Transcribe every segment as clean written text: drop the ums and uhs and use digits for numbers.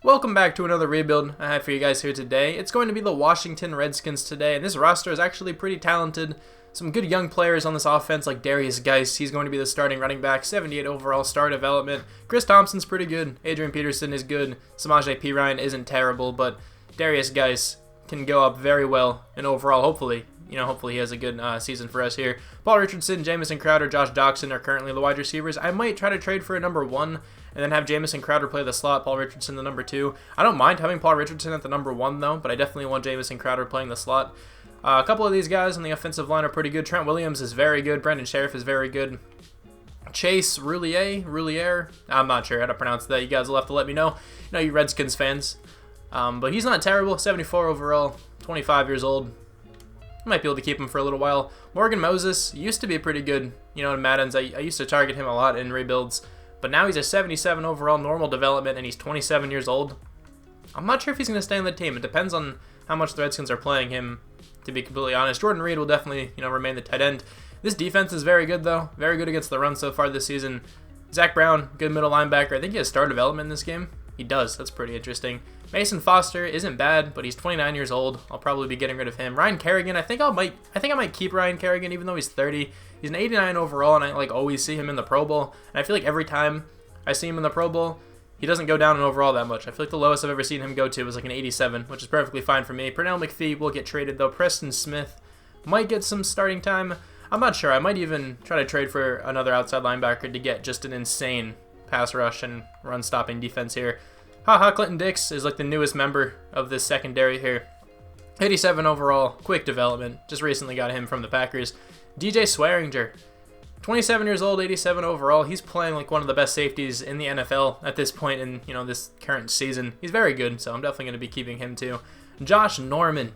Welcome back to another rebuild I have for you guys here today. It's going to be the Washington Redskins today, and this roster is actually pretty talented. Some good young players on this offense like Darius Geis. He's going to be the starting running back, 78 overall star development. Chris Thompson's pretty good. Adrian Peterson is good. Samaje Perine isn't terrible, but Darius Geis can go up very well, and overall, hopefully he has a good season for us here. Paul Richardson, Jamison Crowder, Josh Doxson are currently the wide receivers. I might try to trade for a number 1 and then have Jamison Crowder play the slot, Paul Richardson the number 2. I don't mind having Paul Richardson at the number 1 though, but I definitely want Jamison Crowder playing the slot. A couple of these guys on the offensive line are pretty good. Trent Williams is very good. Brendan Sheriff is very good. Chase Roulier, I'm not sure how to pronounce that. You guys will have to let me know. You Redskins fans. But he's not terrible. 74 overall, 25 years old. Might be able to keep him for a little while. Morgan Moses used to be pretty good, in Madden's. I used to target him a lot in rebuilds. But now he's a 77 overall normal development, and he's 27 years old. I'm not sure if he's going to stay on the team. It depends on how much the Redskins are playing him, to be completely honest. Jordan Reed will definitely, remain the tight end. This defense is very good, though. Very good against the run so far this season. Zac Brown, good middle linebacker. I think he has star development in this game. He does. That's pretty interesting. Mason Foster isn't bad, but he's 29 years old. I'll probably be getting rid of him. Ryan Kerrigan, I think I might keep Ryan Kerrigan even though he's 30. He's an 89 overall, and I always see him in the Pro Bowl. And I feel like every time I see him in the Pro Bowl, he doesn't go down in overall that much. I feel like the lowest I've ever seen him go to was like an 87, which is perfectly fine for me. Pernell McPhee will get traded though. Preston Smith might get some starting time. I'm not sure. I might even try to trade for another outside linebacker to get just an insane pass rush and run stopping defense here. Clinton Dix is like the newest member of this secondary here. 87 overall, quick development. Just recently got him from the Packers. DJ Swearinger, 27 years old, 87 overall. He's playing like one of the best safeties in the NFL at this point in, this current season. He's very good, so I'm definitely going to be keeping him too. Josh Norman,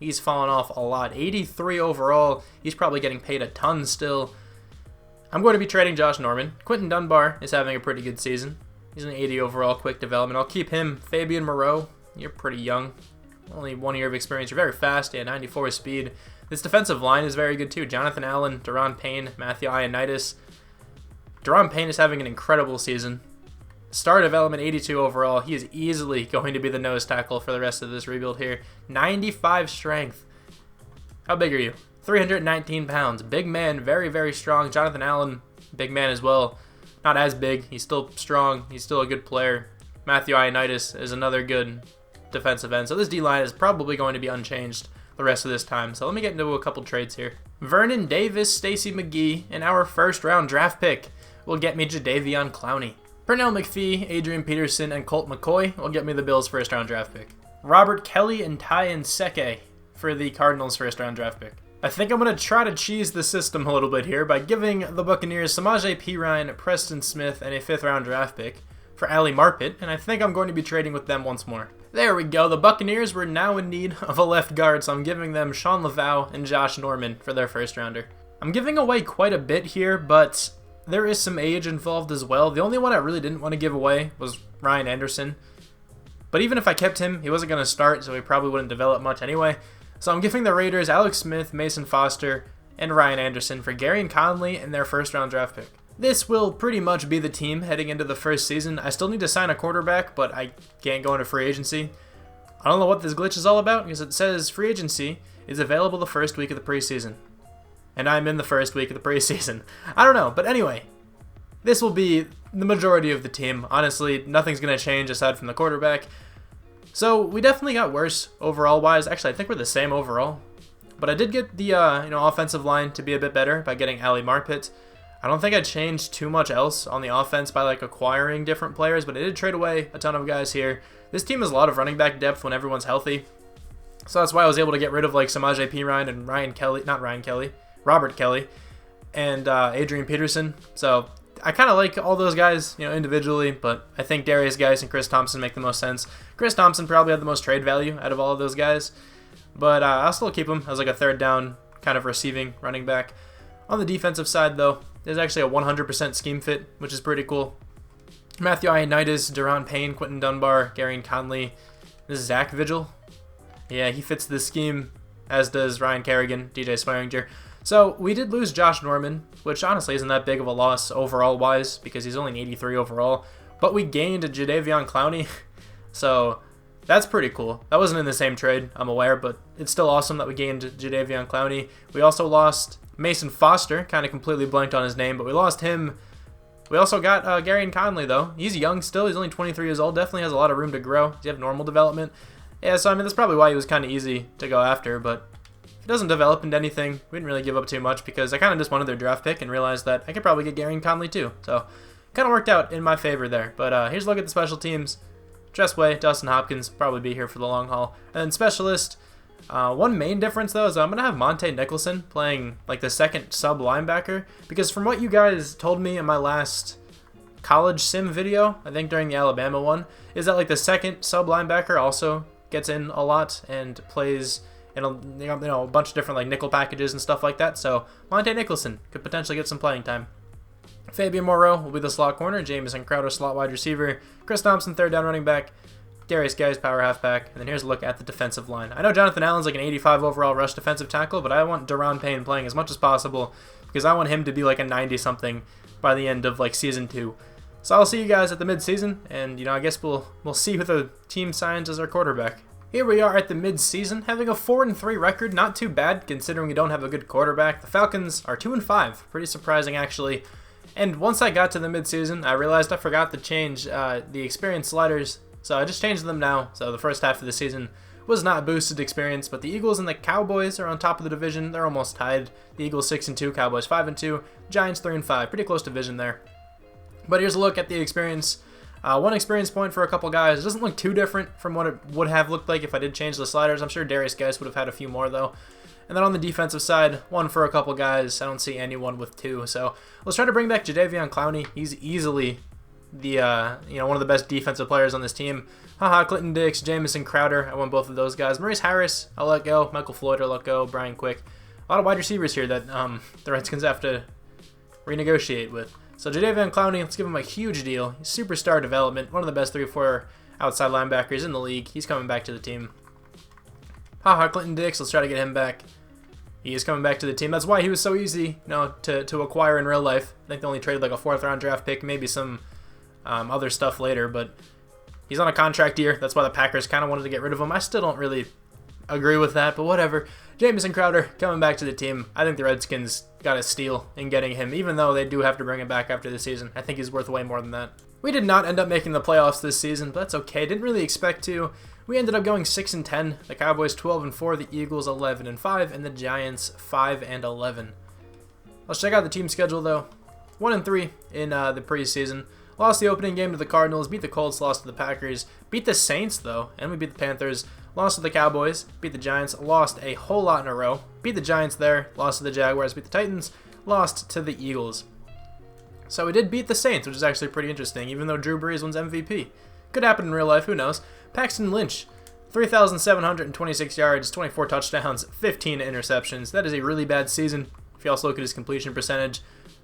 he's fallen off a lot. 83 overall. He's probably getting paid a ton still. I'm going to be trading Josh Norman. Quentin Dunbar is having a pretty good season. He's an 80 overall, quick development. I'll keep him. Fabian Moreau, you're pretty young. Only 1 year of experience. You're very fast. 94 speed. This defensive line is very good too. Jonathan Allen, Daron Payne, Matthew Ioannidis. Daron Payne is having an incredible season. Star development, 82 overall. He is easily going to be the nose tackle for the rest of this rebuild here. 95 strength. How big are you? 319 pounds. Big man, very, very strong. Jonathan Allen, big man as well. Not as big. He's still strong. He's still a good player. Matthew Ioannidis is another good defensive end. So this D-line is probably going to be unchanged the rest of this time. So let me get into a couple trades here. Vernon Davis, Stacy McGee, and our first-round draft pick will get me Jadeveon Clowney. Pernell McPhee, Adrian Peterson, and Colt McCoy will get me the Bills' first-round draft pick. Robert Kelly and Ty Nseke for the Cardinals' first-round draft pick. I think I'm going to try to cheese the system a little bit here by giving the Buccaneers Samaje Perine, Preston Smith, and a 5th-round draft pick for Ali Marpet, and I think I'm going to be trading with them once more. There we go. The Buccaneers were now in need of a left guard, so I'm giving them Sean Laveau and Josh Norman for their first-rounder. I'm giving away quite a bit here, but there is some age involved as well. The only one I really didn't want to give away was Ryan Anderson, but even if I kept him, he wasn't going to start, so he probably wouldn't develop much anyway. So I'm giving the Raiders Alex Smith, Mason Foster, and Ryan Anderson for Gary and Conley and their first-round draft pick. This will pretty much be the team heading into the first season. I still need to sign a quarterback, but I can't go into free agency. I don't know what this glitch is all about, because it says free agency is available the first week of the preseason. And I'm in the first week of the preseason. I don't know, but anyway, this will be the majority of the team. Honestly, nothing's going to change aside from the quarterback. So we definitely got worse overall-wise. Actually, I think we're the same overall. But I did get the offensive line to be a bit better by getting Ali Marpet. I don't think I changed too much else on the offense by acquiring different players, but I did trade away a ton of guys here. This team has a lot of running back depth when everyone's healthy. So that's why I was able to get rid of Samaje Perine and Robert Kelly, and Adrian Peterson. So I kind of like all those guys, individually, but I think Darius Geis and Chris Thompson make the most sense. Chris Thompson probably had the most trade value out of all of those guys, but I'll still keep him as a third down kind of receiving running back. On the defensive side, though, there's actually a 100% scheme fit, which is pretty cool. Matthew Ioannidis, Daron Payne, Quentin Dunbar, Gary Conley. This is Zach Vigil. Yeah, he fits this scheme as does Ryan Kerrigan, DJ Swearinger. So we did lose Josh Norman, which honestly isn't that big of a loss overall-wise because he's only an 83 overall. But we gained Jadeveon Clowney, so that's pretty cool. That wasn't in the same trade, I'm aware, but it's still awesome that we gained Jadeveon Clowney. We also lost Mason Foster, kind of completely blanked on his name, but we lost him. We also got Gary and Conley, though. He's young still. He's only 23 years old. Definitely has a lot of room to grow. Does he have normal development? Yeah, so I mean, that's probably why he was kind of easy to go after, but if he doesn't develop into anything, we didn't really give up too much because I kind of just wanted their draft pick and realized that I could probably get Gary and Conley too. So kind of worked out in my favor there. But here's a look at the special teams. Tressway, Dustin Hopkins, probably be here for the long haul. And then specialist, one main difference though is I'm going to have Monte Nicholson playing like the second sub linebacker because from what you guys told me in my last college sim video, I think during the Alabama one, is that like the second sub linebacker also gets in a lot and plays in a bunch of different like nickel packages and stuff like that. So Monte Nicholson could potentially get some playing time. Fabian Moreau will be the slot corner, Jamison Crowder slot wide receiver, Chris Thompson third down running back, Darius Guys power halfback, and then here's a look at the defensive line. I know Jonathan Allen's like an 85 overall rush defensive tackle, but I want Daron Payne playing as much as possible because I want him to be like a 90 something by the end of like season 2. So I'll see you guys at the mid-season, and I guess we'll see who the team signs as our quarterback. Here we are at the mid-season, having a 4-3 record, not too bad considering we don't have a good quarterback. The Falcons are 2-5, pretty surprising actually. And once I got to the mid-season, I realized I forgot to change the experience sliders, so I just changed them now. So the first half of the season was not boosted experience, but the Eagles and the Cowboys are on top of the division. They're almost tied. The Eagles 6-2, Cowboys 5-2, Giants 3-5, pretty close division there. But here's a look at the experience. One experience point for a couple guys. It doesn't look too different from what it would have looked like if I did change the sliders. I'm sure Darius Guys would have had a few more though. And then on the defensive side, one for a couple guys. I don't see anyone with 2. So let's try to bring back Jadeveon Clowney. He's easily the one of the best defensive players on this team. Clinton Dix, Jamison Crowder. I want both of those guys. Maurice Harris, I'll let go. Michael Floyd, I'll let go. Brian Quick. A lot of wide receivers here that the Redskins have to renegotiate with. So Jadeveon Clowney, let's give him a huge deal. He's superstar development, one of the best 3 or 4 outside linebackers in the league. He's coming back to the team. Clinton Dix, let's try to get him back. He is coming back to the team. That's why he was so easy, to acquire in real life. I think they only traded like a 4th round draft pick, maybe some other stuff later, but he's on a contract year. That's why the Packers kind of wanted to get rid of him. I still don't really agree with that, but whatever. Jamison Crowder coming back to the team. I think the Redskins got a steal in getting him, even though they do have to bring him back after the season. I think he's worth way more than that. We did not end up making the playoffs this season, but that's okay. Didn't really expect to. We ended up going 6-10. The Cowboys 12-4, the Eagles 11-5, and the Giants 5-11. Let's check out the team schedule though. 1-3 in the preseason. Lost the opening game to the Cardinals, beat the Colts, lost to the Packers, beat the Saints though, and we beat the Panthers. Lost to the Cowboys, beat the Giants, lost a whole lot in a row. Beat the Giants there, lost to the Jaguars, beat the Titans, lost to the Eagles. So we did beat the Saints, which is actually pretty interesting, even though Drew Brees wins MVP. Could happen in real life, who knows. Paxton Lynch, 3,726 yards, 24 touchdowns, 15 interceptions. That is a really bad season if you also look at his completion percentage,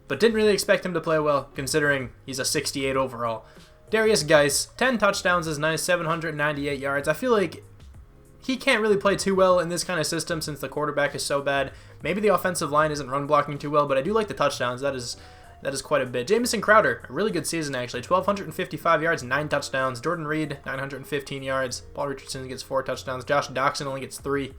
but didn't really expect him to play well, considering he's a 68 overall. Darius Guice, 10 touchdowns is nice, 798 yards. I feel like he can't really play too well in this kind of system since the quarterback is so bad. Maybe the offensive line isn't run blocking too well, but I do like the touchdowns. That is quite a bit. Jamison Crowder, a really good season actually. 1,255 yards, 9 touchdowns. Jordan Reed, 915 yards. Paul Richardson gets 4 touchdowns. Josh Doxson only gets 3.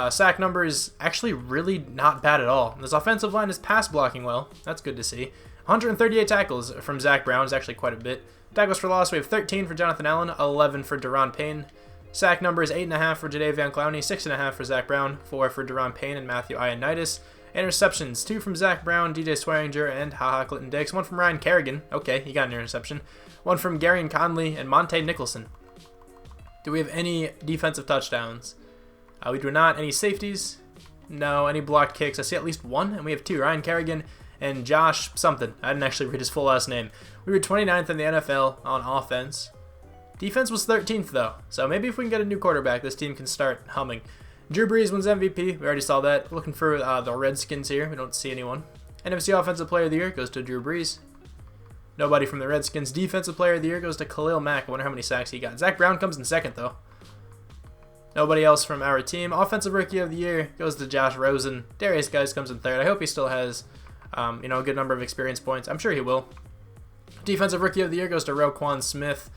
Sack numbers actually really not bad at all. This offensive line is pass blocking well. That's good to see. 138 tackles from Zac Brown is actually quite a bit. Tackles for loss, we have 13 for Jonathan Allen, 11 for Daron Payne. Sack numbers 8.5 for Jadeveon Clowney, 6.5 for Zac Brown, 4 for Daron Payne and Matthew Ioannidis. Interceptions, 2 from Zac Brown, DJ Swearinger, and Clinton Dix. 1 from Ryan Kerrigan. Okay, he got an interception. 1 from Gary and Conley and Monte Nicholson. Do we have any defensive touchdowns? We do not. Any safeties? No. Any blocked kicks? I see at least 1, and we have 2. Ryan Kerrigan and Josh something. I didn't actually read his full last name. We were 29th in the NFL on offense. Defense was 13th, though. So maybe if we can get a new quarterback, this team can start humming. Drew Brees wins MVP. We already saw that. Looking for the Redskins here. We don't see anyone. NFC Offensive Player of the Year goes to Drew Brees. Nobody from the Redskins. Defensive Player of the Year goes to Khalil Mack. I wonder how many sacks he got. Zac Brown comes in second, though. Nobody else from our team. Offensive Rookie of the Year goes to Josh Rosen. Darius Geis comes in third. I hope he still has, a good number of experience points. I'm sure he will. Defensive Rookie of the Year goes to Roquan Smith.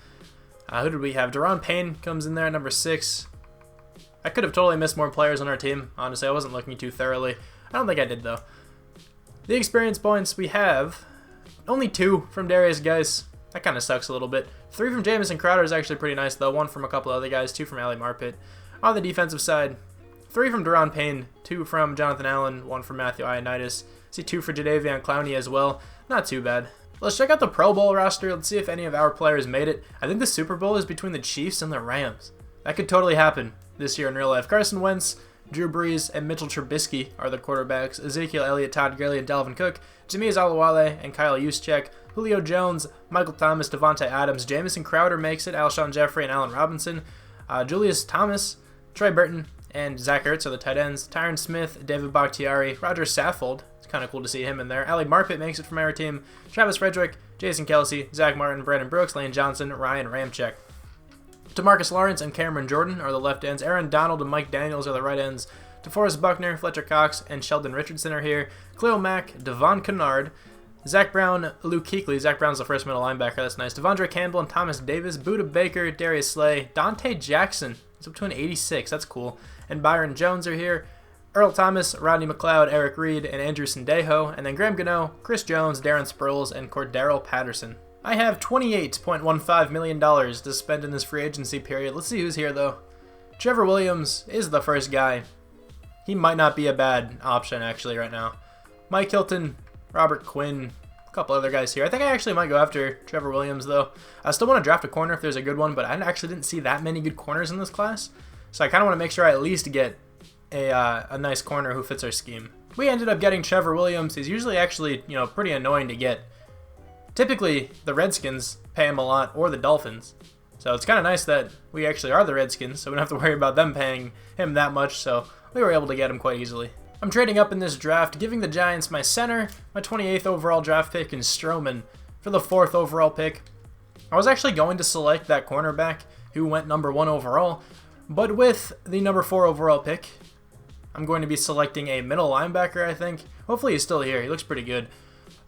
Who did we have? Daron Payne comes in there at number 6. I could have totally missed more players on our team. Honestly, I wasn't looking too thoroughly. I don't think I did, though. The experience points, we have only 2 from Darius Geis. That kind of sucks a little bit. 3 from Jamison Crowder is actually pretty nice, though. 1 from a couple other guys. 2 from Ali Marpet. On the defensive side, 3 from Daron Payne. 2 from Jonathan Allen. 1 from Matthew Ioannidis. See 2 for Jadeveon Clowney as well. Not too bad. Let's check out the Pro Bowl roster. Let's see if any of our players made it. I think the Super Bowl is between the Chiefs and the Rams. That could totally happen this year in real life. Carson Wentz, Drew Brees, and Mitchell Trubisky are the quarterbacks. Ezekiel Elliott, Todd Gurley, and Dalvin Cook. Jimmy Azalawale and Kyle Juszczyk. Julio Jones, Michael Thomas, Devontae Adams. Jamison Crowder makes it. Alshon Jeffrey and Allen Robinson. Julius Thomas, Trey Burton, and Zach Ertz are the tight ends. Tyron Smith, David Bakhtiari, Roger Saffold. It's kind of cool to see him in there. Ali Marpet makes it from our team. Travis Frederick, Jason Kelsey, Zach Martin, Brandon Brooks, Lane Johnson, Ryan Ramczyk. DeMarcus Lawrence and Cameron Jordan are the left ends. Aaron Donald and Mike Daniels are the right ends. DeForest Buckner, Fletcher Cox, and Sheldon Richardson are here. Khalil Mack, Devon Kennard, Zac Brown, Luke Kuechly. Zac Brown's the first middle linebacker. That's nice. Devondre Campbell and Thomas Davis. Buda Baker, Darius Slay. Dante Jackson. It's up to an 86. That's cool. And Byron Jones are here. Earl Thomas, Rodney McLeod, Eric Reed, and Andrew Sendejo. And then Graham Gano, Chris Jones, Darren Sproles, and Cordero Patterson. I have $28.15 million to spend in this free agency period. Let's see who's here, though. Trevor Williams is the first guy. He might not be a bad option, actually, right now. Mike Hilton, Robert Quinn, a couple other guys here. I think I actually might go after Trevor Williams, though. I still want to draft a corner if there's a good one, but I actually didn't see that many good corners in this class. So I kind of want to make sure I at least get a nice corner who fits our scheme. We ended up getting Trevor Williams. He's usually actually, pretty annoying to get. Typically, the Redskins pay him a lot, or the Dolphins. So it's kind of nice that we actually are the Redskins, so we don't have to worry about them paying him that much, so we were able to get him quite easily. I'm trading up in this draft, giving the Giants my center, my 28th overall draft pick, and Stroman for the 4th overall pick. I was actually going to select that cornerback who went number 1 overall, but with the number 4 overall pick, I'm going to be selecting a middle linebacker, I think. Hopefully he's still here. He looks pretty good.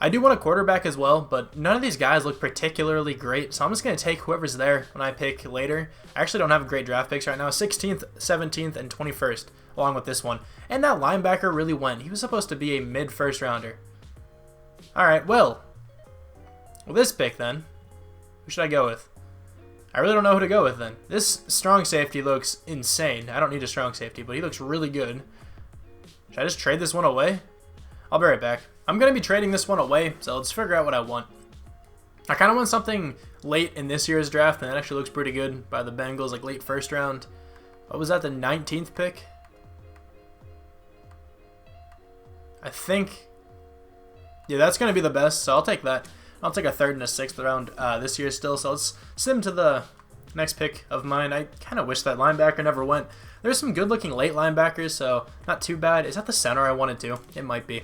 I do want a quarterback as well, but none of these guys look particularly great, so I'm just going to take whoever's there when I pick later. I actually don't have great draft picks right now. 16th, 17th, and 21st, along with this one. And that linebacker really went. He was supposed to be a mid-first rounder. Alright, well, this pick then, who should I go with? I really don't know who to go with then. This strong safety looks insane. I don't need a strong safety, but he looks really good. Should I just trade this one away? I'll be right back. I'm going to be trading this one away, so let's figure out what I want. I kind of want something late in this year's draft, and that actually looks pretty good by the Bengals, like late first round. What was that, the 19th pick? I think, yeah, that's going to be the best, so I'll take that. I'll take a 3rd and a 6th round this year still, so let's sim to the next pick of mine. I kind of wish that linebacker never went. There's some good-looking late linebackers, so not too bad. Is that the center I wanted to? It might be.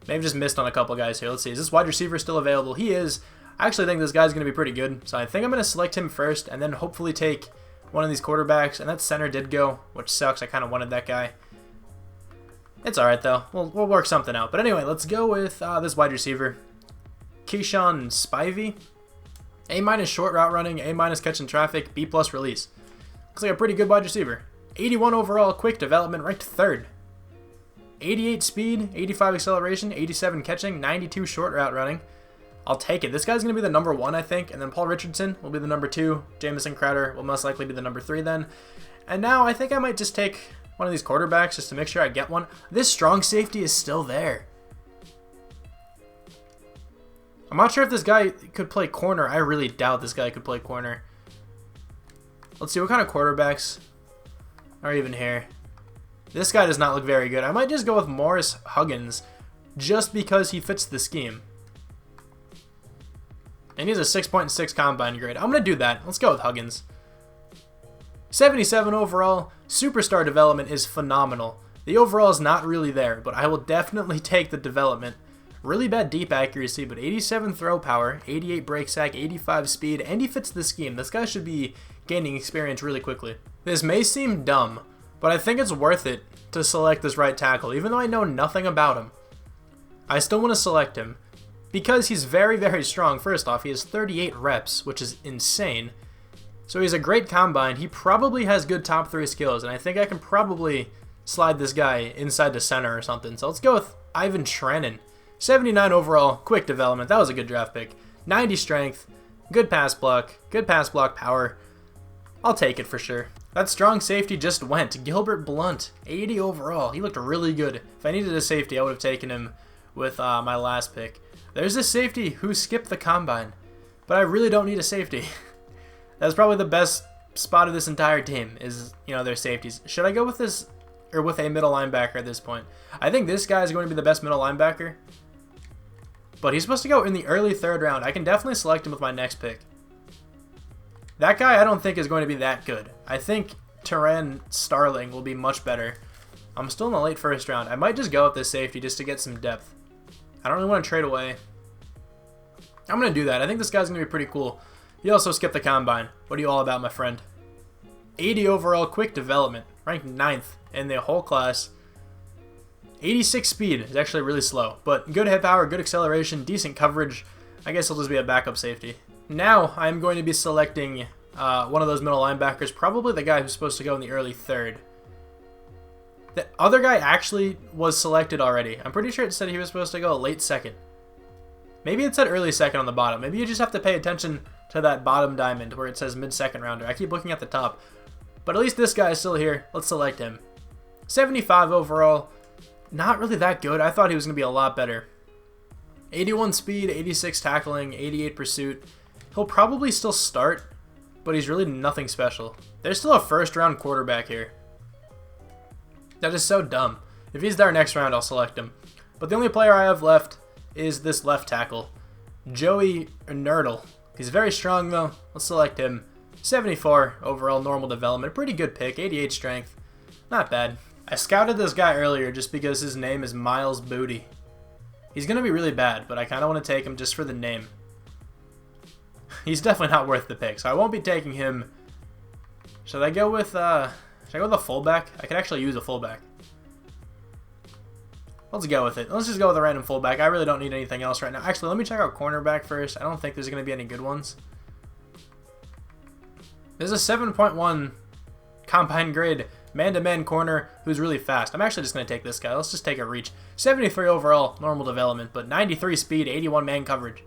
Maybe just missed on a couple guys here. Let's see. Is this wide receiver still available? He is. I actually think this guy's going to be pretty good, so I think I'm going to select him first and then hopefully take one of these quarterbacks, and that center did go, which sucks. I kind of wanted that guy. It's alright, though. We'll work something out. But anyway, let's go with this wide receiver. Keyshawn Spivey. A- short route running, A- catching traffic, B+ release. Looks like a pretty good wide receiver. 81 overall, quick development, ranked 3rd. 88 speed, 85 acceleration, 87 catching, 92 short route running. I'll take it. This guy's going to be the number 1, I think, and then Paul Richardson will be the number 2. Jamison Crowder will most likely be the number 3 then. And now I think I might just take one of these quarterbacks just to make sure I get one. This strong safety is still there. I'm not sure if this guy could play corner. I really doubt this guy could play corner. Let's see what kind of quarterbacks are even here. This guy does not look very good. I might just go with Morris Huggins just because he fits the scheme. And he's a 6.6 combine grade. I'm going to do that. Let's go with Huggins. 77 overall. Superstar development is phenomenal. The overall is not really there, but I will definitely take the development. Really bad deep accuracy, but 87 throw power, 88 break sack, 85 speed, and he fits the scheme. This guy should be gaining experience really quickly. This may seem dumb, but I think it's worth it to select this right tackle. Even though I know nothing about him, I still want to select him because he's very, very strong. First off, he has 38 reps, which is insane. So he's a great combine. He probably has good top 3 skills, and I think I can probably slide this guy inside the center or something. So let's go with Ivan Trenin. 79 overall, quick development. That was a good draft pick. 90 strength, good pass block power. I'll take it for sure. That strong safety just went. Gilbert Blount, 80 overall. He looked really good. If I needed a safety, I would have taken him with my last pick. There's this safety who skipped the combine, but I really don't need a safety. That's probably the best spot of this entire team is, their safeties. Should I go with this or with a middle linebacker at this point? I think this guy is going to be the best middle linebacker, but he's supposed to go in the early 3rd round. I can definitely select him with my next pick. That guy I don't think is going to be that good. I think Trenin Starling will be much better. I'm still in the late 1st round. I might just go with this safety just to get some depth. I don't really want to trade away. I'm going to do that. I think this guy's going to be pretty cool. He also skipped the combine. What are you all about, my friend? 80 overall, quick development. Ranked 9th in the whole class. 86 speed is actually really slow, but good hit power, good acceleration, decent coverage. I guess he'll just be a backup safety. Now I'm going to be selecting one of those middle linebackers, probably the guy who's supposed to go in the early 3rd. The other guy actually was selected already. I'm pretty sure it said he was supposed to go late 2nd. Maybe it said early 2nd on the bottom. Maybe you just have to pay attention to that bottom diamond where it says mid-2nd rounder. I keep looking at the top. But at least this guy is still here. Let's select him. 75 overall. Not really that good. I thought he was going to be a lot better. 81 speed, 86 tackling, 88 pursuit. He'll probably still start, but he's really nothing special. There's still a 1st round quarterback here. That is so dumb. If he's there next round, I'll select him. But the only player I have left is this left tackle, Joey Nurdle. He's very strong though. Let's select him. 74 overall, normal development. Pretty good pick. 88 strength. Not bad. I scouted this guy earlier just because his name is Miles Booty. He's going to be really bad, but I kind of want to take him just for the name. He's definitely not worth the pick, so I won't be taking him. Should I go with a fullback? I could actually use a fullback. Let's go with it. Let's just go with a random fullback. I really don't need anything else right now. Actually, let me check out cornerback first. I don't think there's going to be any good ones. There's a 7.1 combine grade man-to-man corner who's really fast. I'm actually just going to take this guy. Let's just take a reach. 73 overall, normal development, but 93 speed, 81 man coverage.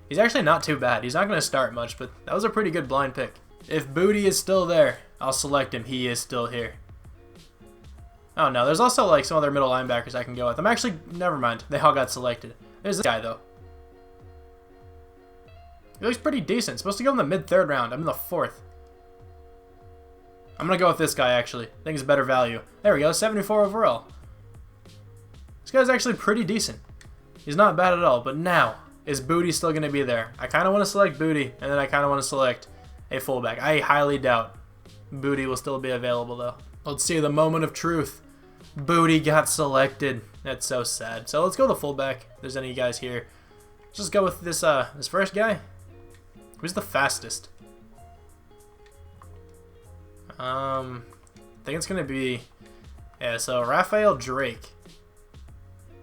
He's actually not too bad. He's not going to start much, but that was a pretty good blind pick. If Booty is still there, I'll select him. He is still here. Oh no, there's also like some other middle linebackers I can go with. I'm actually, never mind. They all got selected. There's this guy though. He looks pretty decent. Supposed to go in the mid-3rd round. I'm in the 4th. I'm going to go with this guy actually. I think it's better value. There we go, 74 overall. This guy's actually pretty decent. He's not bad at all, but now, is Booty still going to be there? I kind of want to select Booty, and then I kind of want to select a fullback. I highly doubt Booty will still be available though. Let's see the moment of truth. Booty got selected. That's so sad. So let's go with the fullback. If there's any guys here. Let's just go with this this first guy. Who's the fastest? I think it's gonna be so Raphael Drake.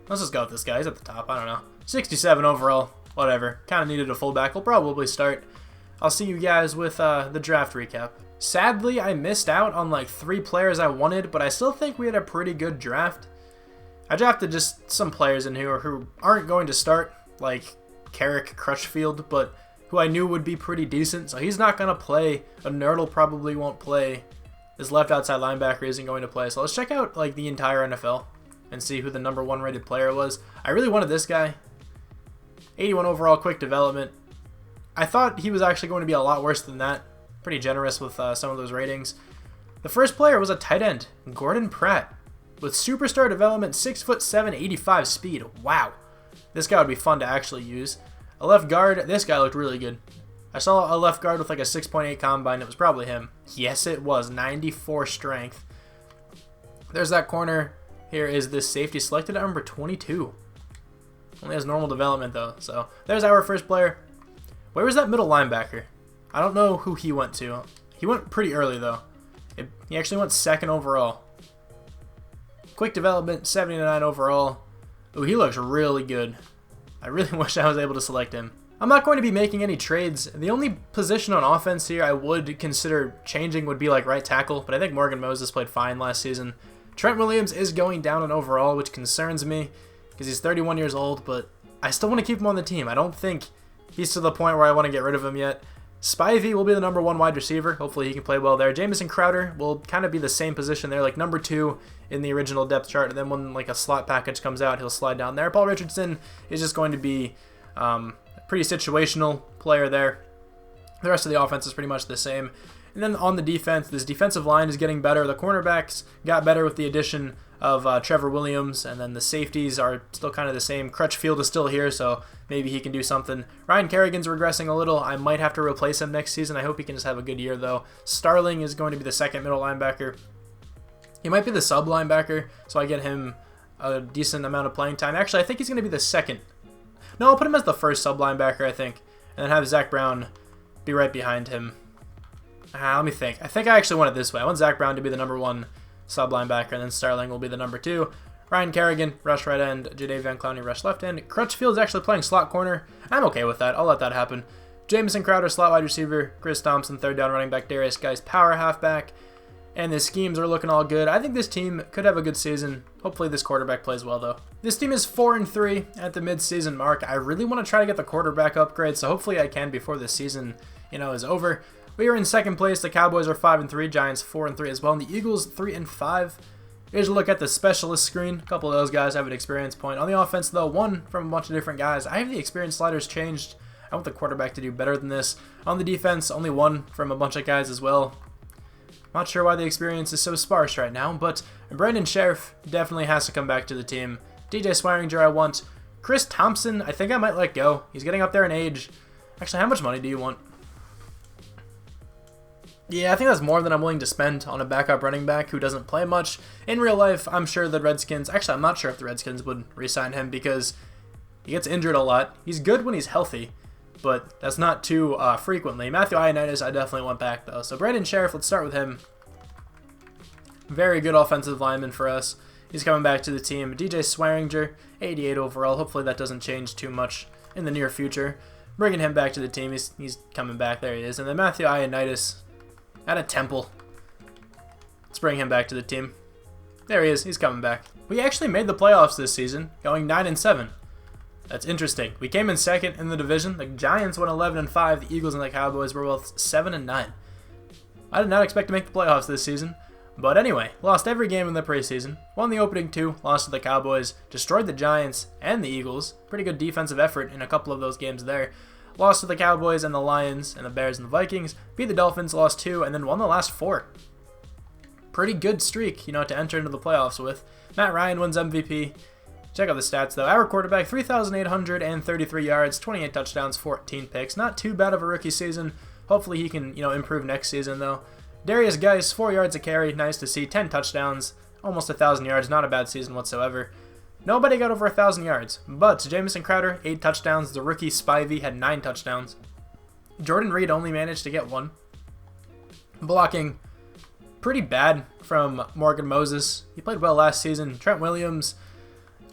Let's just go with this guy. He's at the top. I don't know. 67 overall. Whatever. Kind of needed a fullback. We'll probably start. I'll see you guys with the draft recap. Sadly, I missed out on like 3 players I wanted, but I still think we had a pretty good draft. I drafted just some players in here who aren't going to start, like Carrick Crutchfield, but who I knew would be pretty decent, so he's not going to play. A Nurdle probably won't play. This left outside linebacker isn't going to play. So let's check out like the entire NFL and see who the #1 rated player was. I really wanted this guy. 81 overall, quick development. I thought he was actually going to be a lot worse than that. Pretty generous with some of those ratings. The first player was a tight end, Gordon Pratt, with superstar development, 6'7", 85 speed. Wow. This guy would be fun to actually use. A left guard, this guy looked really good. I saw a left guard with like a 6.8 combine. It was probably him. Yes, it was. 94 strength. There's that corner. Here is this safety selected at number 22. Only has normal development though. So there's our first player. Where was that middle linebacker? I don't know who he went to. He went pretty early though. He actually went 2nd overall. Quick development, 79 overall. Ooh, he looks really good. I really wish I was able to select him. I'm not going to be making any trades. The only position on offense here I would consider changing would be like right tackle, but I think Morgan Moses played fine last season. Trent Williams is going down in overall, which concerns me because he's 31 years old, but I still want to keep him on the team. I don't think he's to the point where I want to get rid of him yet. Spivey will be the number 1 wide receiver. Hopefully he can play well there. Jamison Crowder will kind of be the same position there, like number 2 in the original depth chart, and then when like a slot package comes out, he'll slide down there. Paul Richardson is just going to be a pretty situational player there. The rest of the offense is pretty much the same. And then on the defense, this defensive line is getting better. The cornerbacks got better with the addition of Trevor Williams, and then the safeties are still kind of the same. Crutchfield is still here, so maybe he can do something. Ryan Kerrigan's regressing a little. I might have to replace him next season. I hope he can just have a good year, though. Starling is going to be the 2nd middle linebacker. He might be the sub linebacker, so I get him a decent amount of playing time. Actually, I think he's going to be the 2nd. No, I'll put him as the 1st sub linebacker, I think, and then have Zac Brown be right behind him. Let me think. I think I actually want it this way. I want Zac Brown to be the number 1 sub linebacker, and then Starling will be the number 2. Ryan Kerrigan, rush right end. Jadeveon Clowney, rush left end. Crutchfield's actually playing slot corner. I'm okay with that. I'll let that happen. Jamison Crowder, slot wide receiver. Chris Thompson, 3rd down running back. Darius Geis, power halfback. And the schemes are looking all good. I think this team could have a good season. Hopefully this quarterback plays well, though. This team is 4-3 at the mid-season mark. I really want to try to get the quarterback upgrade, so hopefully I can before the season, is over. We are in 2nd place. The Cowboys are 5-3. Giants 4-3 as well. And the Eagles 3-5. Here's a look at the specialist screen. A couple of those guys have an experience point. On the offense, though, 1 from a bunch of different guys. I have the experience sliders changed. I want the quarterback to do better than this. On the defense, only 1 from a bunch of guys as well. Not sure why the experience is so sparse right now, but Brandon Sheriff definitely has to come back to the team. DJ Swearinger I want. Chris Thompson, I think I might let go. He's getting up there in age. Actually, how much money do you want? Yeah, I think that's more than I'm willing to spend on a backup running back who doesn't play much. In real life, I'm sure the Redskins... Actually, I'm not sure if the Redskins would re-sign him because he gets injured a lot. He's good when he's healthy, but that's not too frequently. Matthew Ioannidis, I definitely want back, though. So Brandon Sheriff, let's start with him. Very good offensive lineman for us. He's coming back to the team. DJ Swearinger, 88 overall. Hopefully that doesn't change too much in the near future. Bringing him back to the team. He's coming back. There he is. And then Matthew Ioannidis out of Temple. Let's bring him back to the team. There he is. He's coming back. We actually made the playoffs this season, going 9-7. That's interesting. We came in 2nd in the division. The Giants went 11-5. The Eagles and the Cowboys were both 7-9. I did not expect to make the playoffs this season. But anyway, lost every game in the preseason. Won the opening 2, lost to the Cowboys, destroyed the Giants and the Eagles. Pretty good defensive effort in a couple of those games there. Lost to the Cowboys and the Lions and the Bears and the Vikings. Beat the Dolphins, lost 2, and then won the last 4. Pretty good streak, to enter into the playoffs with. Matt Ryan wins MVP. Check out the stats, though. Our quarterback, 3,833 yards, 28 touchdowns, 14 picks. Not too bad of a rookie season. Hopefully he can, improve next season, though. Darius Geis, 4 yards a carry. Nice to see. 10 touchdowns. Almost 1,000 yards. Not a bad season whatsoever. Nobody got over 1,000 yards. But Jamison Crowder, 8 touchdowns. The rookie Spivey had 9 touchdowns. Jordan Reed only managed to get 1. Blocking, pretty bad from Morgan Moses. He played well last season. Trent Williams,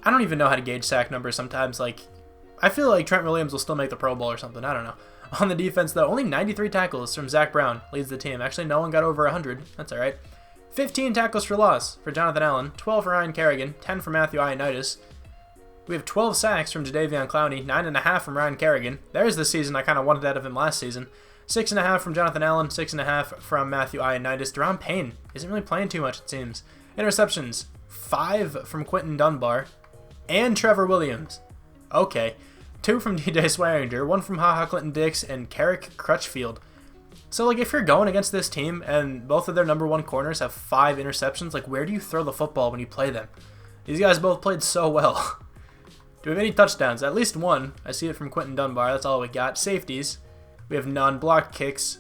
I don't even know how to gauge sack numbers sometimes. I feel like Trent Williams will still make the Pro Bowl or something. I don't know. On the defense, though, only 93 tackles from Zac Brown leads the team. Actually, no one got over 100. That's all right. 15 tackles for loss for Jonathan Allen, 12 for Ryan Kerrigan, 10 for Matthew Ioannidis. We have 12 sacks from Jadeveon Clowney, 9.5 from Ryan Kerrigan. There's the season I kind of wanted out of him last season. 6.5 from Jonathan Allen, 6.5 from Matthew Ioannidis. Deron Payne isn't really playing too much, it seems. Interceptions, 5 from Quentin Dunbar and Trevor Williams. Okay. 2 from DJ Swearinger, 1 from HaHa Clinton Dix, and Carrick Crutchfield. So, if you're going against this team and both of their number 1 corners have 5 interceptions, where do you throw the football when you play them? These guys both played so well. Do we have any touchdowns? At least 1. I see it from Quentin Dunbar. That's all we got. Safeties. We have none. Blocked kicks.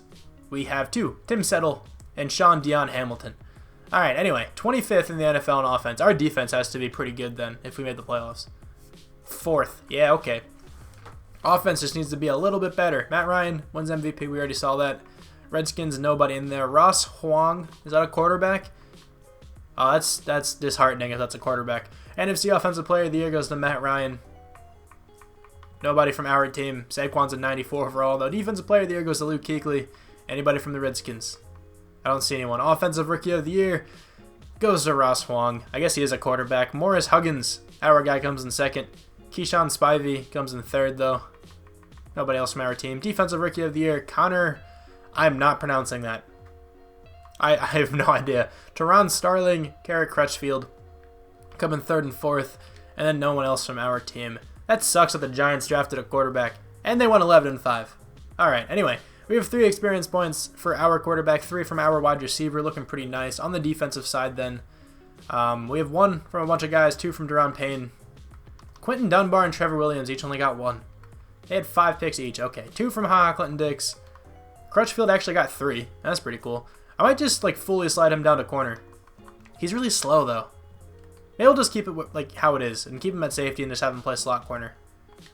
We have 2. Tim Settle and Sean Dion Hamilton. Alright, anyway. 25th in the NFL in offense. Our defense has to be pretty good then if we made the playoffs. 4th. Yeah, okay. Offense just needs to be a little bit better. Matt Ryan wins MVP. We already saw that. Redskins, nobody in there. Ross Huang, is that a quarterback? Oh, that's disheartening if that's a quarterback. NFC Offensive Player of the Year goes to Matt Ryan. Nobody from our team. Saquon's a 94 overall, though. Defensive Player of the Year goes to Luke Kuechly. Anybody from the Redskins? I don't see anyone. Offensive Rookie of the Year goes to Ross Huang. I guess he is a quarterback. Morris Huggins, our guy, comes in second. Keyshawn Spivey comes in third, though. Nobody else from our team. Defensive Rookie of the Year, Connor. I'm not pronouncing that. I have no idea. Teron Starling, Garrett Crutchfield come in third and fourth, and then no one else from our team. That sucks that the Giants drafted a quarterback, and they won 11-5. Alright, anyway, we have 3 experience points for our quarterback, 3 from our wide receiver, looking pretty nice. On the defensive side then, we have 1 from a bunch of guys, 2 from Deron Payne. Quentin Dunbar and Trevor Williams each only got 1. They had 5 picks each, okay. 2 from Clinton Dix. Crutchfield actually got 3, that's pretty cool. I might just like fully slide him down to corner. He's really slow though. Maybe we'll just keep it like how it is and keep him at safety and just have him play slot corner.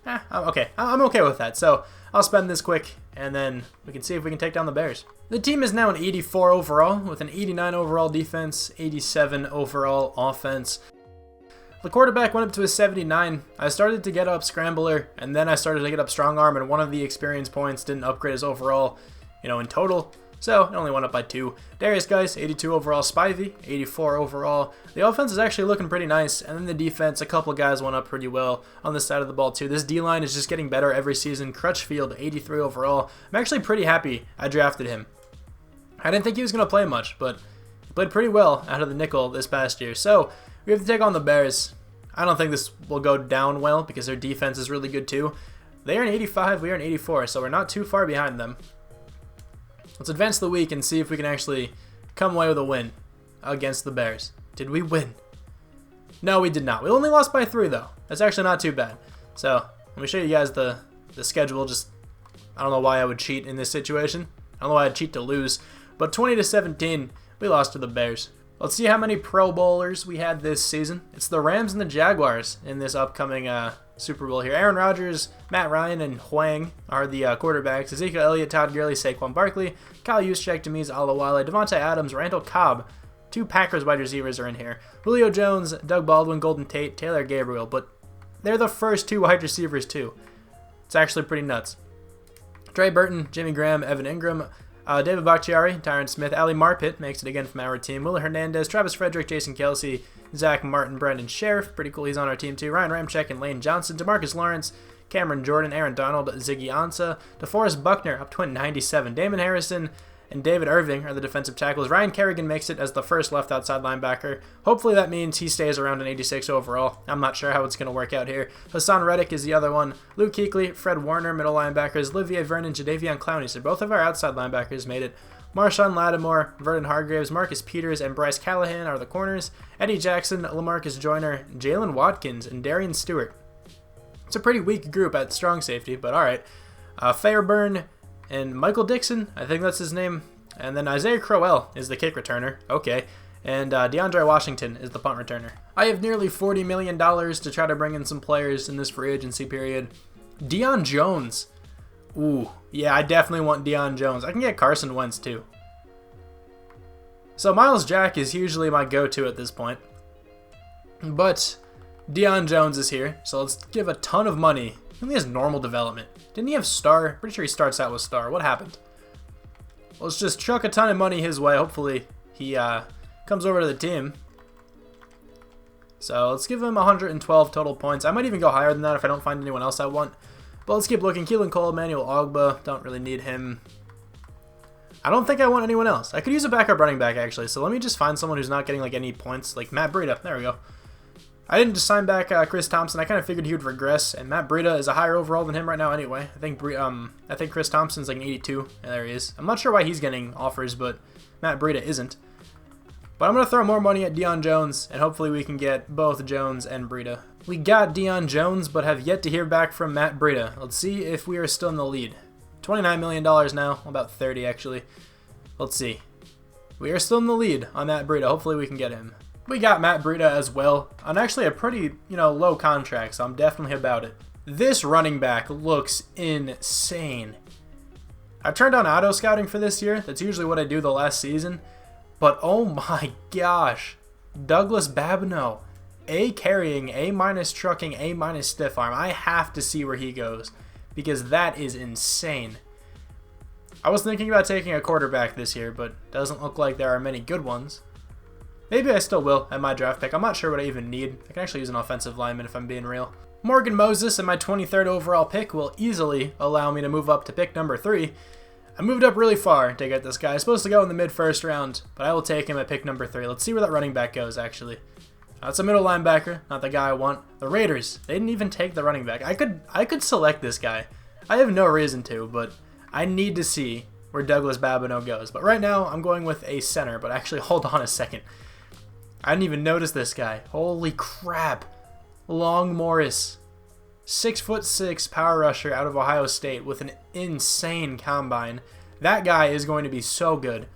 I'm okay with that. So I'll spend this quick and then we can see if we can take down the Bears. The team is now an 84 overall with an 89 overall defense, 87 overall offense. The quarterback went up to a 79. I started to get up scrambler and then I started to get up strong arm, and one of the experience points didn't upgrade his overall, in total. So, it only went up by 2. Darius Geis, 82 overall. Spivey, 84 overall. The offense is actually looking pretty nice. And then the defense, a couple guys went up pretty well on this side of the ball too. This D-line is just getting better every season. Crutchfield, 83 overall. I'm actually pretty happy I drafted him. I didn't think he was going to play much, but he played pretty well out of the nickel this past year. So, we have to take on the Bears. I don't think this will go down well because their defense is really good too. They are an 85, we are an 84, so we're not too far behind them. Let's advance the week and see if we can actually come away with a win against the Bears. Did we win? No, we did not. We only lost by 3, though. That's actually not too bad. So, let me show you guys the schedule. I don't know why I would cheat in this situation. I don't know why I'd cheat to lose. But 20-17, we lost to the Bears. Let's see how many Pro Bowlers we had this season. It's the Rams and the Jaguars in this upcoming Super Bowl here. Aaron Rodgers, Matt Ryan, and Huang are the quarterbacks. Ezekiel Elliott, Todd Gurley, Saquon Barkley, Kyle Juszczyk, Demiz Alawale, Devontae Adams, Randall Cobb. 2 Packers wide receivers are in here. Julio Jones, Doug Baldwin, Golden Tate, Taylor Gabriel. But they're the first 2 wide receivers too. It's actually pretty nuts. Trey Burton, Jimmy Graham, Evan Ingram, David Bakhtiari, Tyron Smith, Ali Marpet makes it again from our team. Willa Hernandez, Travis Frederick, Jason Kelsey, Zach Martin, Brandon Sheriff, pretty cool, he's on our team too. Ryan Ramczyk and Lane Johnson, DeMarcus Lawrence, Cameron Jordan, Aaron Donald, Ziggy Ansah, DeForest Buckner up to 97. Damon Harrison and David Irving are the defensive tackles. Ryan Kerrigan makes it as the first left outside linebacker. Hopefully that means he stays around an 86 overall. I'm not sure how it's going to work out here. Hassan Reddick is the other one. Luke Kuechly, Fred Warner, middle linebackers. Olivier Vernon, Jadeveon Clowney. So both of our outside linebackers made it. Marshawn Lattimore, Vernon Hargraves, Marcus Peters, and Bryce Callahan are the corners. Eddie Jackson, Lamarcus Joyner, Jalen Watkins, and Darian Stewart. It's a pretty weak group at strong safety, but alright. Fairburn and Michael Dixon, I think that's his name. And then Isaiah Crowell is the kick returner. Okay. And DeAndre Washington is the punt returner. I have nearly $40 million to try to bring in some players in this free agency period. Deion Jones. Ooh, yeah, I definitely want Deion Jones. I can get Carson Wentz too. So Miles Jack is usually my go-to at this point. But Deion Jones is here, so let's give a ton of money. He only has normal development. Didn't he have star? Pretty sure he starts out with star. What happened? Let's just chuck a ton of money his way. Hopefully he comes over to the team. So let's give him 112 total points. I might even go higher than that if I don't find anyone else I want. But let's keep looking. Keelan Cole, Emmanuel Ogbah. Don't really need him. I don't think I want anyone else. I could use a backup running back, actually. So let me just find someone who's not getting like any points. Like Matt Breida. There we go. I didn't just sign back Chris Thompson. I kind of figured he would regress. And Matt Breida is a higher overall than him right now anyway. I think Chris Thompson's like an 82. And there he is. I'm not sure why he's getting offers, but Matt Breida isn't. But I'm going to throw more money at Deion Jones, and hopefully we can get both Jones and Breida. We got Deion Jones, but have yet to hear back from Matt Breida. Let's see if we are still in the lead. $29 million now, about 30 actually. Let's see. We are still in the lead on Matt Breida. Hopefully we can get him. We got Matt Breida as well, on actually a pretty, low contract, so I'm definitely about it. This running back looks insane. I turned on auto scouting for this year. That's usually what I do the last season. But oh my gosh. Douglas Babineau. A carrying, A minus trucking, A minus stiff arm. I have to see where he goes because that is insane. I was thinking about taking a quarterback this year, but doesn't look like there are many good ones. Maybe I still will at my draft pick. I'm not sure what I even need. I can actually use an offensive lineman if I'm being real. Morgan Moses and my 23rd overall pick will easily allow me to move up to pick number 3. I moved up really far to get this guy. I'm supposed to go in the mid-first round, but I will take him at pick number 3. Let's see where that running back goes, actually. That's a middle linebacker, not the guy I want. The Raiders, they didn't even take the running back. I could select this guy. I have no reason to, but I need to see where Douglas Babineau goes. But right now, I'm going with a center, but actually, hold on a second. I didn't even notice this guy. Holy crap. Long Morris. 6'6" power rusher out of Ohio State with an insane combine. That guy is going to be so good.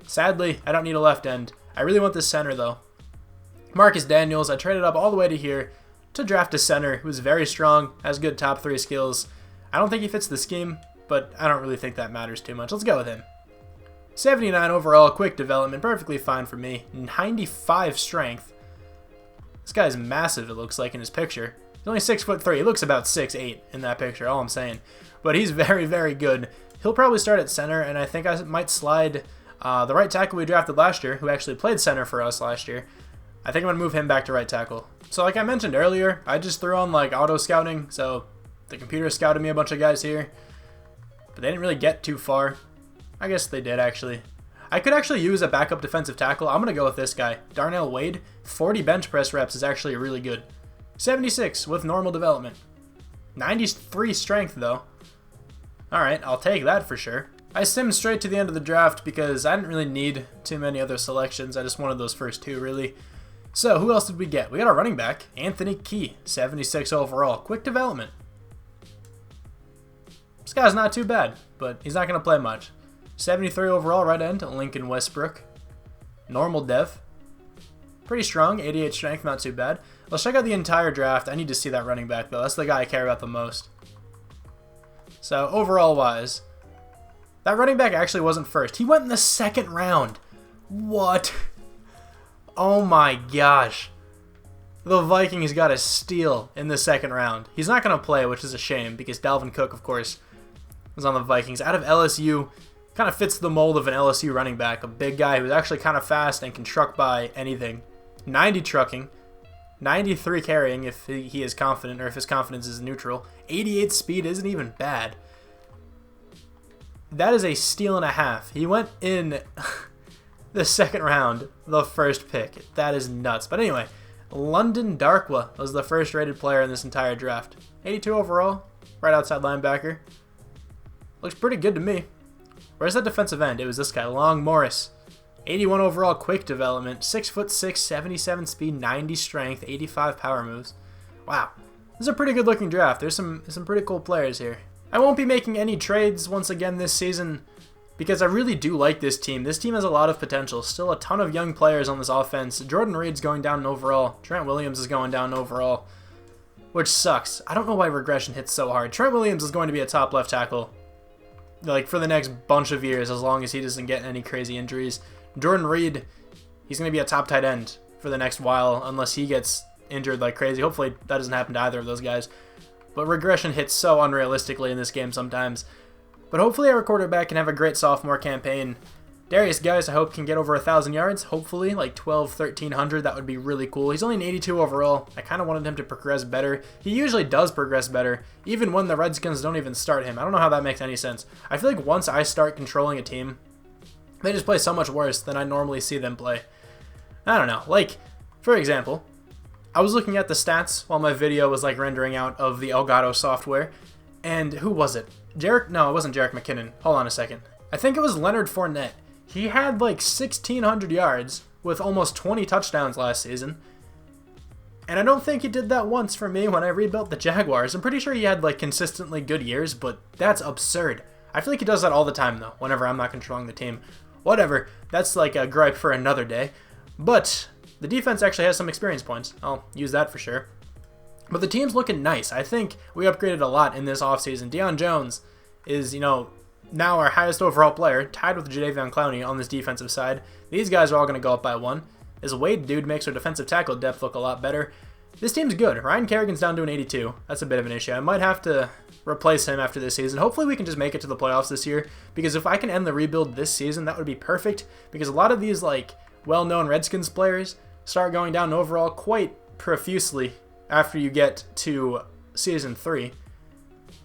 Sadly, I don't need a left end. I really want this center, though. Marcus Daniels, I traded up all the way to here to draft a center who's very strong, has good top 3 skills. I don't think he fits the scheme, but I don't really think that matters too much. Let's go with him. 79 overall, quick development, perfectly fine for me. 95 strength. This guy's massive, it looks like, in his picture. He's only 6'3". He looks about 6'8" in that picture, all I'm saying. But he's very, very good. He'll probably start at center, and I think I might slide the right tackle we drafted last year, who actually played center for us last year. I think I'm going to move him back to right tackle. So like I mentioned earlier, I just threw on like auto scouting, so the computer scouted me a bunch of guys here. But they didn't really get too far. I guess they did, actually. I could actually use a backup defensive tackle. I'm going to go with this guy. Darnell Wade. 40 bench press reps is actually really good. 76 with normal development. 93 strength, though. Alright, I'll take that for sure. I simmed straight to the end of the draft because I didn't really need too many other selections. I just wanted those first 2, really. So, who else did we get? We got our running back, Anthony Key. 76 overall. Quick development. This guy's not too bad, but he's not going to play much. 73 overall right end, Lincoln Westbrook. Normal dev. Pretty strong, 88 strength, not too bad. Let's check out the entire draft. I need to see that running back, though. That's the guy I care about the most. So, overall wise, that running back actually wasn't first. He went in the 2nd round. What? Oh my gosh. The Vikings got a steal in the 2nd round. He's not going to play, which is a shame, because Dalvin Cook, of course, was on the Vikings. Out of LSU, kind of fits the mold of an LSU running back. A big guy who's actually kind of fast and can truck by anything. 90 trucking. 93 carrying if he is confident, or if his confidence is neutral. 88 speed isn't even bad. That is a steal and a half. He went in the 2nd round, the first pick. That is nuts. But anyway, London Darkwa was the first rated player in this entire draft. 82 overall, right outside linebacker. Looks pretty good to me. Where's that defensive end? It was this guy, Long Morris. 81 overall, quick development. 6'6", 77 speed, 90 strength, 85 power moves. Wow, this is a pretty good looking draft. There's some pretty cool players here. I won't be making any trades once again this season because I really do like this team. This team has a lot of potential. Still a ton of young players on this offense. Jordan Reed's going down in overall. Trent Williams is going down in overall, which sucks. I don't know why regression hits so hard. Trent Williams is going to be a top left tackle like for the next bunch of years as long as he doesn't get any crazy injuries. Jordan Reed, he's going to be a top tight end for the next while unless he gets injured like crazy. Hopefully that doesn't happen to either of those guys. But regression hits so unrealistically in this game sometimes. But hopefully our quarterback can have a great sophomore campaign. Darius Guice, I hope, can get over 1,000 yards. Hopefully, like 1,300. That would be really cool. He's only an 82 overall. I kind of wanted him to progress better. He usually does progress better, even when the Redskins don't even start him. I don't know how that makes any sense. I feel like once I start controlling a team, they just play so much worse than I normally see them play. I don't know. Like, for example, I was looking at the stats while my video was like rendering out of the Elgato software, and who was it? No, it wasn't Jerick McKinnon. Hold on a second. I think it was Leonard Fournette. He had like 1,600 yards with almost 20 touchdowns last season. And I don't think he did that once for me when I rebuilt the Jaguars. I'm pretty sure he had like consistently good years, but that's absurd. I feel like he does that all the time though, whenever I'm not controlling the team. Whatever, that's like a gripe for another day. But the defense actually has some experience points. I'll use that for sure. But the team's looking nice. I think we upgraded a lot in this offseason. Deion Jones is, now our highest overall player, tied with Jadeveon Clowney on this defensive side. These guys are all going to go up by 1. This Wade dude makes our defensive tackle depth look a lot better. This team's good. Ryan Kerrigan's down to an 82. That's a bit of an issue. I might have to replace him after this season. Hopefully we can just make it to the playoffs this year, because if I can end the rebuild this season, that would be perfect, because a lot of these like well-known Redskins players start going down overall quite profusely after you get to season 3.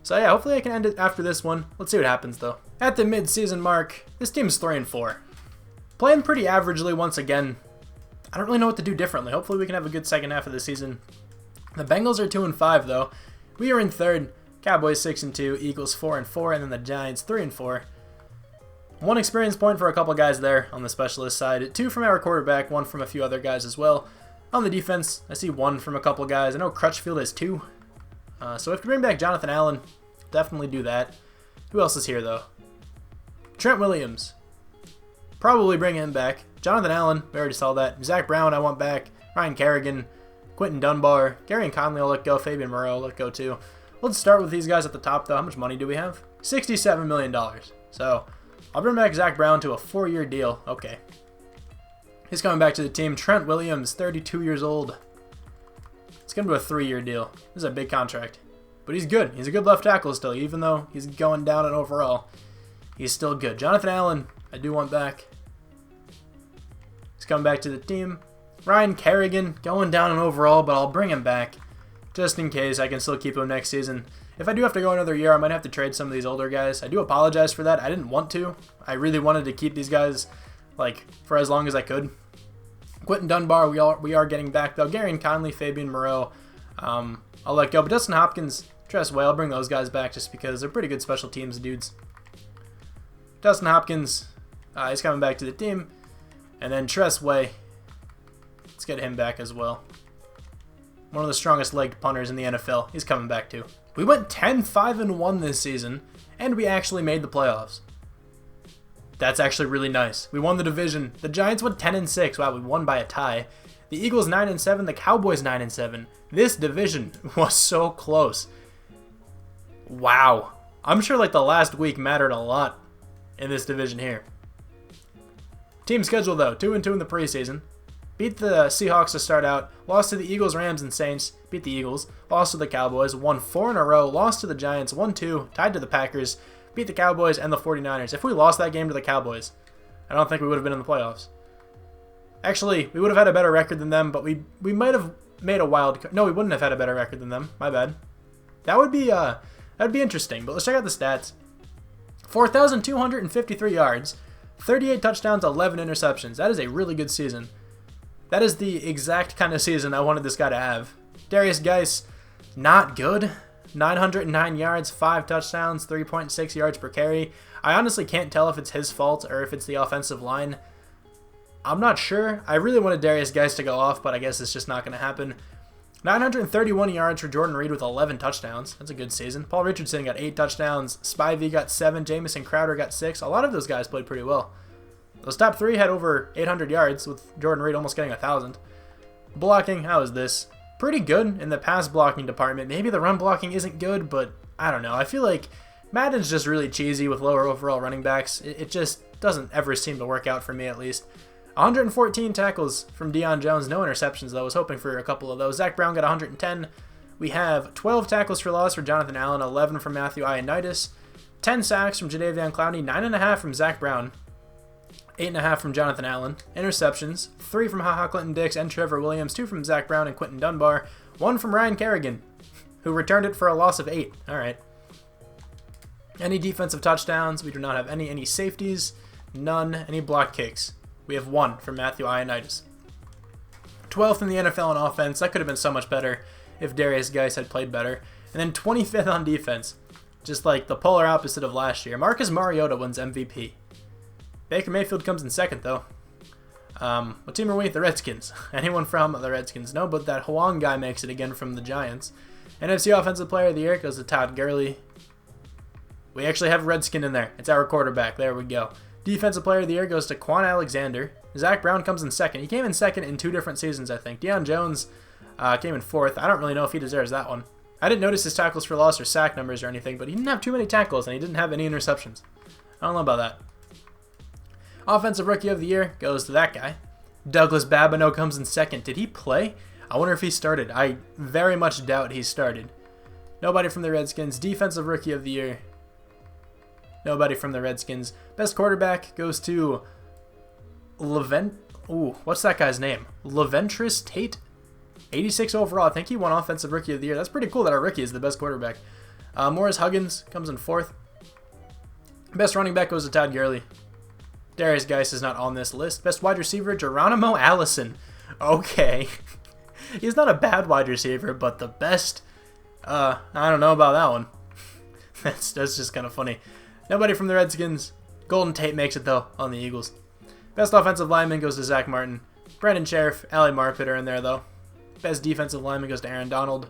So yeah, hopefully I can end it after this one. Let's see what happens though. At the mid-season mark, this team's 3-4. Playing pretty averagely once again. I don't really know what to do differently. Hopefully we can have a good second half of the season. The Bengals are 2-5 though. We are in 3rd. Cowboys 6-2, Eagles 4-4, and then the Giants 3-4. 1 experience point for a couple guys there on the specialist side. 2 from our quarterback, 1 from a few other guys as well. On the defense, I see 1 from a couple guys. I know Crutchfield has 2. So if we bring back Jonathan Allen, definitely do that. Who else is here though? Trent Williams. Probably bring him back. Jonathan Allen, we already saw that. Zac Brown, I want back. Ryan Kerrigan, Quentin Dunbar, Gary and Conley, I'll let go. Fabian Moreau, I'll let go too. Let's start with these guys at the top though. How much money do we have? $67 million. So I'll bring back Zac Brown to a 4-year deal. Okay. He's coming back to the team. Trent Williams, 32 years old. Let's get him to a 3-year deal. This is a big contract. But he's good. He's a good left tackle still, even though he's going down in overall. He's still good. Jonathan Allen, I do want back. He's coming back to the team. Ryan Kerrigan, going down in overall, but I'll bring him back just in case I can still keep him next season. If I do have to go another year, I might have to trade some of these older guys. I do apologize for that. I didn't want to. I really wanted to keep these guys like for as long as I could. Quentin Dunbar, we are getting back though. Gary and Conley, Fabian Moreau, I'll let go. But Dustin Hopkins, Tress Way, I'll bring those guys back just because they're pretty good special teams dudes. Dustin Hopkins, he's coming back to the team. And then Tress Way, let's get him back as well. One of the strongest legged punters in the NFL. He's coming back too. We went 10-5-1 this season, and we actually made the playoffs. That's actually really nice. We won the division. The Giants went 10-6. Wow, we won by a tie. The Eagles 9-7. The Cowboys 9-7. This division was so close. Wow. I'm sure like the last week mattered a lot in this division here. Team schedule though, 2-2 in the preseason. Beat the Seahawks to start out, lost to the Eagles, Rams, and Saints, beat the Eagles, lost to the Cowboys, won 4 in a row, lost to the Giants, 1-2, tied to the Packers, beat the Cowboys and the 49ers. If we lost that game to the Cowboys, I don't think we would have been in the playoffs. Actually, we would have had a better record than them, but we might have made a wild card. No, we wouldn't have had a better record than them. My bad. That'd be interesting, but let's check out the stats. 4,253 yards, 38 touchdowns, 11 interceptions. That is a really good season. That is the exact kind of season I wanted this guy to have. Darius Geis, not good. 909 yards, 5 touchdowns, 3.6 yards per carry. I honestly can't tell if it's his fault or if it's the offensive line. I'm not sure. I really wanted Darius Geis to go off, but I guess it's just not going to happen. 931 yards for Jordan Reed with 11 touchdowns. That's a good season. Paul Richardson got 8 touchdowns. Spivey got 7. Jamison Crowder got 6. A lot of those guys played pretty well. Those top 3 had over 800 yards, with Jordan Reed almost getting 1,000. Blocking, how is this? Pretty good in the pass blocking department. Maybe the run blocking isn't good, but I don't know. I feel like Madden's just really cheesy with lower overall running backs. It just doesn't ever seem to work out for me, at least. 114 tackles from Deion Jones. No interceptions, though. I was hoping for a couple of those. Zac Brown got 110. We have 12 tackles for loss for Jonathan Allen, 11 from Matthew Ioannidis, 10 sacks from Jadeveon Clowney, 9.5 from Zac Brown, 8.5 from Jonathan Allen. Interceptions, 3 from HaHa Clinton Dix and Trevor Williams, 2 from Zac Brown and Quentin Dunbar, 1 from Ryan Kerrigan, who returned it for a loss of 8. All right. Any defensive touchdowns? We do not have any safeties. None. Any block kicks? We have 1 from Matthew Ioannidis. 12th in the NFL in offense. That could have been so much better if Darius Geis had played better. And then 25th on defense. Just like the polar opposite of last year. Marcus Mariota wins MVP. Baker Mayfield comes in second, though. What team are we? The Redskins. Anyone from the Redskins? No, but that Huang guy makes it again from the Giants. NFC Offensive Player of the Year goes to Todd Gurley. We actually have Redskin in there. It's our quarterback. There we go. Defensive Player of the Year goes to Quan Alexander. Zac Brown comes in second. He came in second in 2 different seasons, I think. Deion Jones came in 4th. I don't really know if he deserves that one. I didn't notice his tackles for loss or sack numbers or anything, but he didn't have too many tackles, and he didn't have any interceptions. I don't know about that. Offensive Rookie of the Year goes to that guy. Douglas Babineau comes in second. Did he play? I wonder if he started. I very much doubt he started. Nobody from the Redskins. Defensive Rookie of the Year. Nobody from the Redskins. Best quarterback goes to what's that guy's name? Leventris Tate? 86 overall. I think he won Offensive Rookie of the Year. That's pretty cool that our rookie is the best quarterback. Morris Huggins comes in fourth. Best running back goes to Todd Gurley. Darius Geis is not on this list. Best wide receiver, Geronimo Allison. Okay. He's not a bad wide receiver, but the best, I don't know about that one. That's just kind of funny. Nobody from the Redskins. Golden Tate makes it, though, on the Eagles. Best offensive lineman goes to Zach Martin. Brandon Sheriff, Ali Marpet are in there, though. Best defensive lineman goes to Aaron Donald.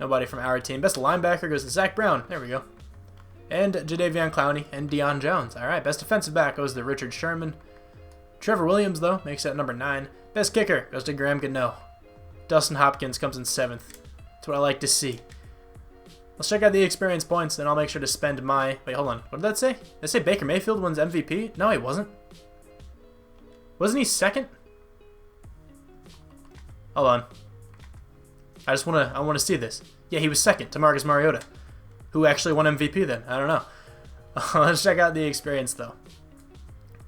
Nobody from our team. Best linebacker goes to Zac Brown. There we go. And Jadeveon Clowney and Deion Jones. All right, best defensive back goes to Richard Sherman. Trevor Williams, though, makes it at number 9. Best kicker goes to Graham Gano. Dustin Hopkins comes in 7th. That's what I like to see. Let's check out the experience points, then I'll make sure to spend my... Wait, hold on. What did that say? Did it say Baker Mayfield wins MVP? No, he wasn't. Wasn't he second? Hold on. I want to see this. Yeah, he was second to Marcus Mariota. Who actually won MVP then? I don't know. Let's check out the experience, though.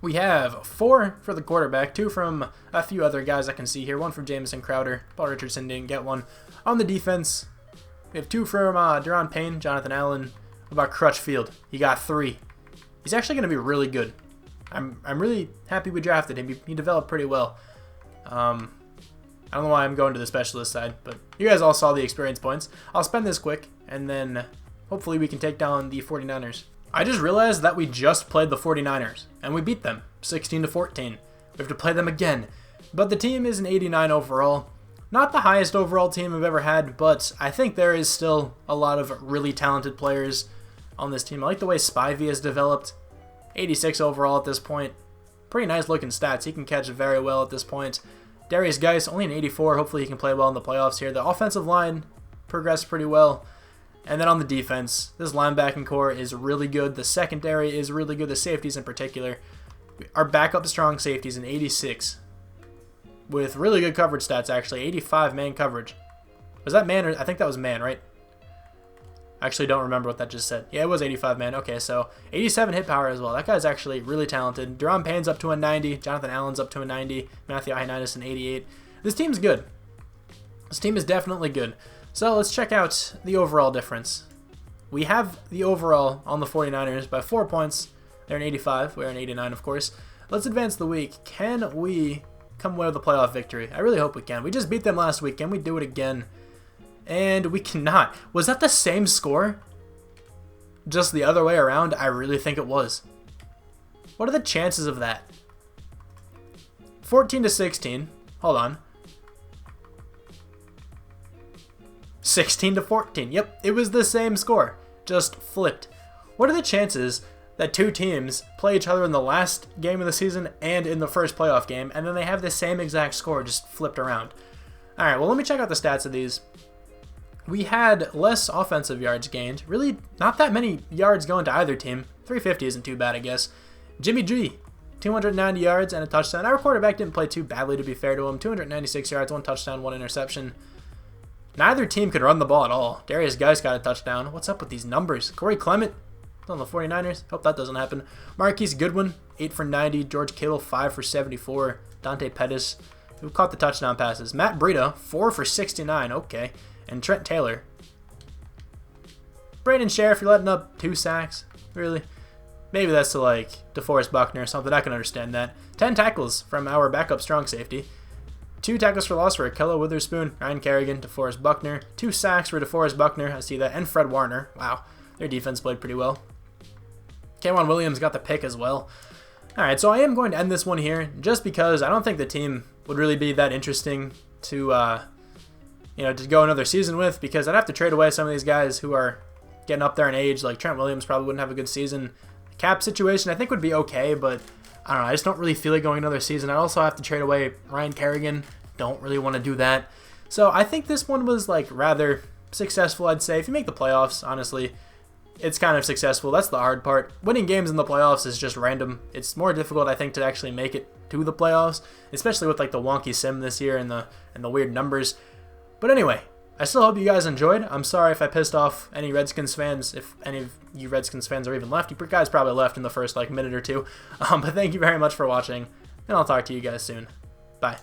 We have 4 for the quarterback, 2 from a few other guys I can see here. 1 from Jamison Crowder. Paul Richardson didn't get one. On the defense, we have 2 from Deron Payne, Jonathan Allen. What about Crutchfield? He got 3. He's actually going to be really good. I'm really happy we drafted him. He developed pretty well. I don't know why I'm going to the specialist side, but you guys all saw the experience points. I'll spend this quick, and then hopefully we can take down the 49ers. I just realized that we just played the 49ers, and we beat them 16-14. We have to play them again. But the team is an 89 overall. Not the highest overall team I've ever had, but I think there is still a lot of really talented players on this team. I like the way Spivey has developed. 86 overall at this point. Pretty nice looking stats. He can catch very well at this point. Darius Geis, only an 84. Hopefully he can play well in the playoffs here. The offensive line progressed pretty well. And then on the defense, this linebacking core is really good. The secondary is really good. The safeties in particular. Our backup strong safeties in 86. With really good coverage stats, actually. 85 man coverage. Was that man? Or I think that was man, right? I actually don't remember what that just said. Yeah, it was 85 man. Okay, so 87 hit power as well. That guy's actually really talented. Deron Payne's up to a 90. Jonathan Allen's up to a 90. Matthew Ioannidis an 88. This team's good. This team is definitely good. So let's check out the overall difference. We have the overall on the 49ers by 4 points. They're an 85. We're an 89, of course. Let's advance the week. Can we come away with a playoff victory? I really hope we can. We just beat them last week. Can we do it again? And we cannot. Was that the same score? Just the other way around? I really think it was. What are the chances of that? 14-16. Hold on. 16-14. Yep, it was the same score. Just flipped. What are the chances that 2 teams play each other in the last game of the season and in the first playoff game, and then they have the same exact score just flipped around? Alright, well, let me check out the stats of these. We had less offensive yards gained. Really, not that many yards going to either team. 350 isn't too bad, I guess. Jimmy G, 290 yards and a touchdown. Our quarterback didn't play too badly, to be fair to him. 296 yards, 1 touchdown, 1 interception. Neither team could run the ball at all. Darius Geis got a touchdown. What's up with these numbers? Corey Clement on the 49ers. Hope that doesn't happen. Marquise Goodwin, 8 for 90. George Kittle, 5 for 74. Dante Pettis, who caught the touchdown passes. Matt Breida, 4 for 69. Okay. And Trent Taylor. Brandon Sheriff, you're letting up 2 sacks? Really? Maybe that's to like DeForest Buckner or something. I can understand that. 10 tackles from our backup strong safety. 2 tackles for loss for Akello Witherspoon, Ryan Kerrigan, DeForest Buckner. 2 sacks for DeForest Buckner. I see that. And Fred Warner. Wow. Their defense played pretty well. Keyshawn Williams got the pick as well. Alright, so I am going to end this one here just because I don't think the team would really be that interesting to to go another season with, because I'd have to trade away some of these guys who are getting up there in age. Like Trent Williams probably wouldn't have a good season. The cap situation I think would be okay, but I don't know. I just don't really feel like going another season. I also have to trade away Ryan Kerrigan. Don't really want to do that. So I think this one was like rather successful, I'd say. If you make the playoffs, honestly, it's kind of successful. That's the hard part. Winning games in the playoffs is just random. It's more difficult, I think, to actually make it to the playoffs, especially with like the wonky sim this year and the weird numbers. But anyway, I still hope you guys enjoyed. I'm sorry if I pissed off any Redskins fans, if any of you Redskins fans are even left. You guys probably left in the first like minute or two. But thank you very much for watching, and I'll talk to you guys soon. Bye.